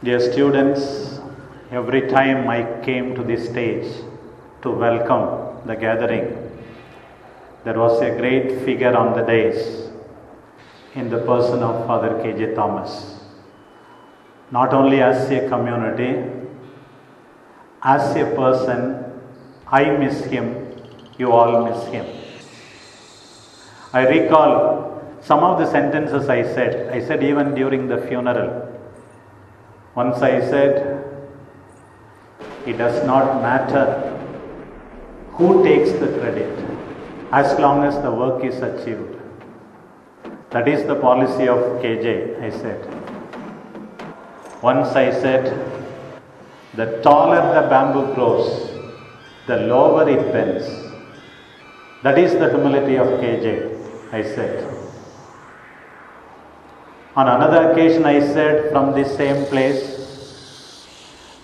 Dear students, every time I came to this stage to welcome the gathering, there was a great figure on the dais in the person of Father K.J. Thomas. Not only as a community, as a person, I miss him, you all miss him. I recall some of the sentences I said even during the funeral. Once I said, it does not matter who takes the credit as long as the work is achieved. That is the policy of KJ, I said. Once I said, the taller the bamboo grows, the lower it bends. That is the humility of KJ, I said. On another occasion I said from this same place,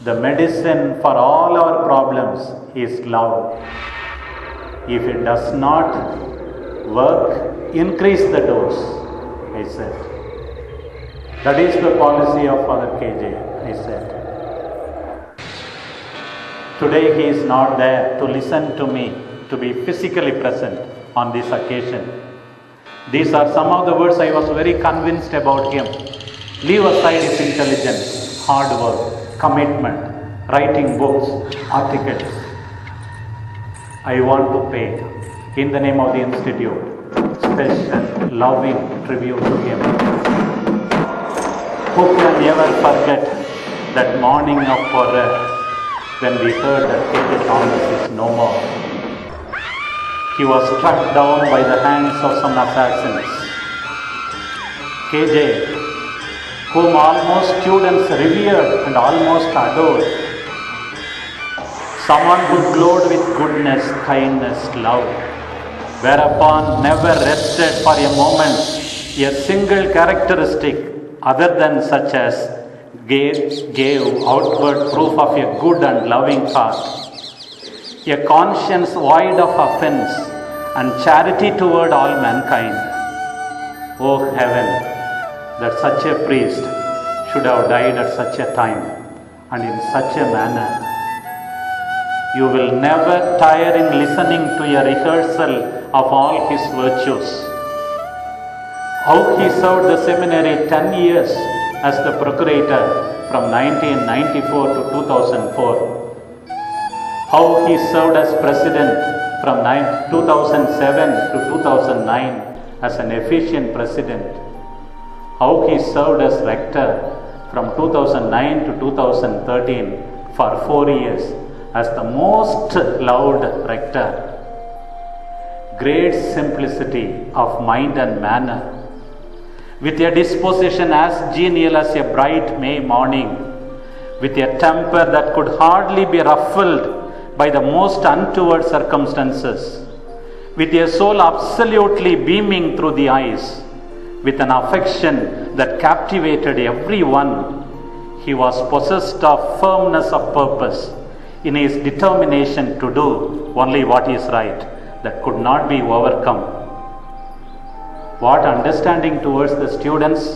the medicine for all our problems is love. If it does not work, increase the dose, I said. That is the policy of Father KJ, I said. Today he is not there to listen to me, to be physically present on this occasion. These are some of the words I was very convinced about him. Leave aside his intelligence, hard work, commitment, writing books, articles. I want to pay, in the name of the Institute, special, loving tribute to him. Who can ever forget that morning of horror when we heard that K.J. Thomas is no more? He was struck down by the hands of some assassins. KJ, whom almost students revered and almost adored, someone who glowed with goodness, kindness, love, whereupon never rested for a moment a single characteristic other than such as gave outward proof of a good and loving heart, a conscience void of offense, and charity toward all mankind. Oh heaven, that such a priest should have died at such a time and in such a manner. You will never tire in listening to a rehearsal of all his virtues. How he served the seminary 10 years as the procurator from 1994 to 2004. How he served as president from 2007 to 2009 as an efficient president. How he served as rector from 2009 to 2013 for 4 years as the most loved rector. Great simplicity of mind and manner, with a disposition as genial as a bright May morning, with a temper that could hardly be ruffled by the most untoward circumstances, with a soul absolutely beaming through the eyes, with an affection that captivated everyone. He was possessed of firmness of purpose in his determination to do only what is right, that could not be overcome. What understanding towards the students,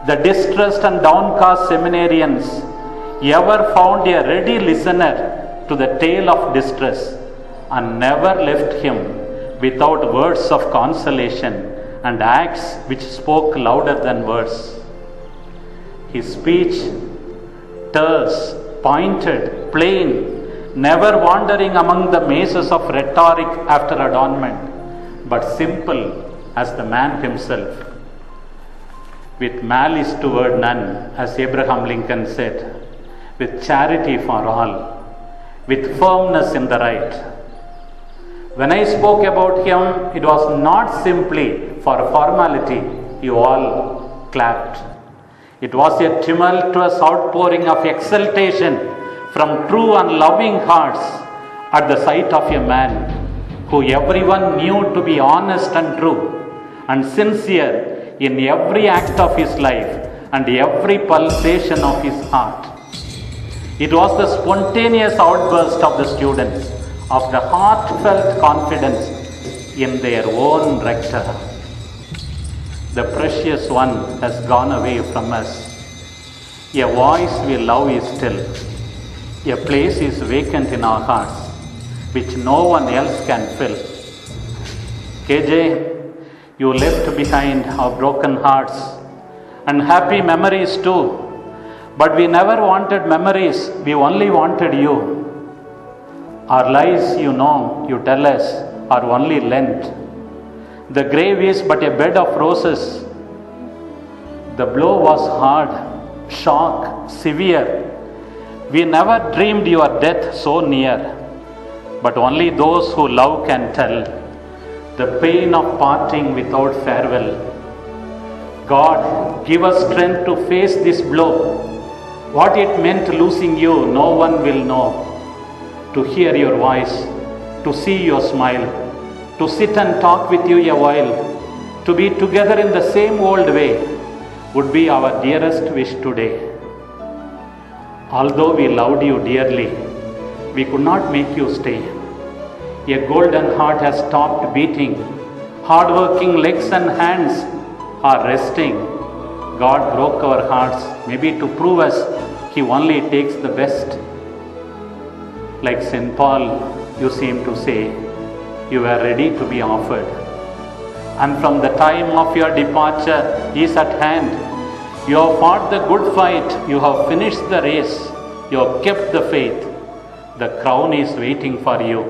the distressed and downcast seminarians ever found a ready listener to the tale of distress and never left him without words of consolation and acts which spoke louder than words. His speech terse, pointed, plain, never wandering among the mazes of rhetoric after adornment, but simple as the man himself, with malice toward none, as Abraham Lincoln said, with charity for all, with firmness in the right. When I spoke about him, it was not simply for formality. You all clapped. It was a tumultuous outpouring of exultation from true and loving hearts at the sight of a man who everyone knew to be honest and true and sincere in every act of his life and every pulsation of his heart. It was the spontaneous outburst of the students, of the heartfelt confidence in their own rector. The precious one has gone away from us. A voice we love is still. A place is vacant in our hearts, which no one else can fill. KJ, you left behind our broken hearts and happy memories too. But we never wanted memories, we only wanted you. Our lives, you know, you tell us, are only lent. The grave is but a bed of roses. The blow was hard, shock, severe. We never dreamed your death so near. But only those who love can tell the pain of parting without farewell. God, give us strength to face this blow. What it meant losing you, no one will know. To hear your voice, to see your smile, to sit and talk with you a while, to be together in the same old way, would be our dearest wish today. Although we loved you dearly, we could not make you stay. A golden heart has stopped beating. Hard-working legs and hands are resting. God broke our hearts, maybe to prove us He only takes the best. Like St. Paul, you seem to say, you are ready to be offered. And from the time of your departure is at hand. You have fought the good fight, you have finished the race, you have kept the faith. The crown is waiting for you.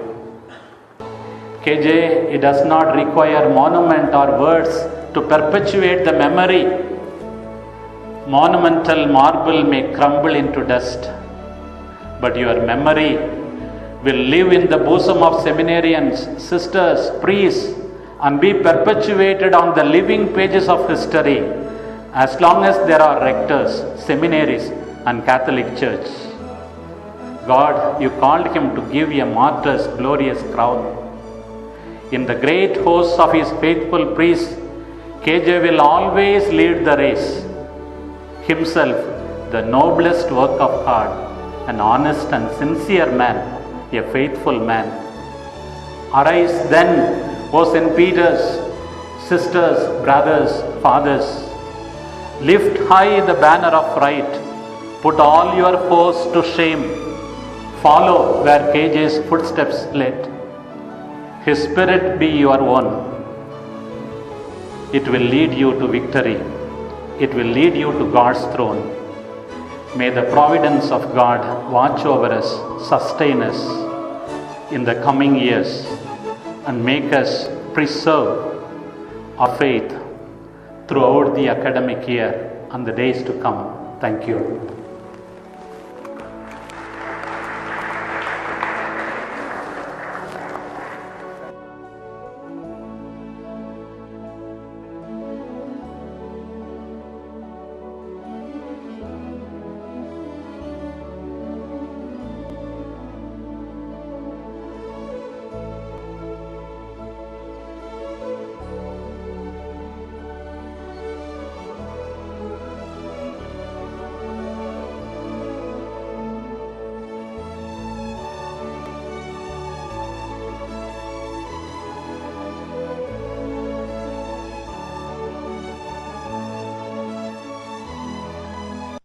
KJ, it does not require monument or words to perpetuate the memory. Monumental marble may crumble into dust, but your memory will live in the bosom of seminarians, sisters, priests, and be perpetuated on the living pages of history as long as there are rectors, seminaries, and Catholic Church. God, you called him to give a martyr's glorious crown. In the great hosts of his faithful priests, KJ will always lead the race. Himself, the noblest work of art, an honest and sincere man, a faithful man. Arise then, O St. Peter's, sisters, brothers, fathers. Lift high the banner of right. Put all your foes to shame. Follow where KJ's footsteps led. His spirit be your own. It will lead you to victory. It will lead you to God's throne. May the providence of God watch over us, sustain us in the coming years, and make us preserve our faith throughout the academic year and the days to come. Thank you.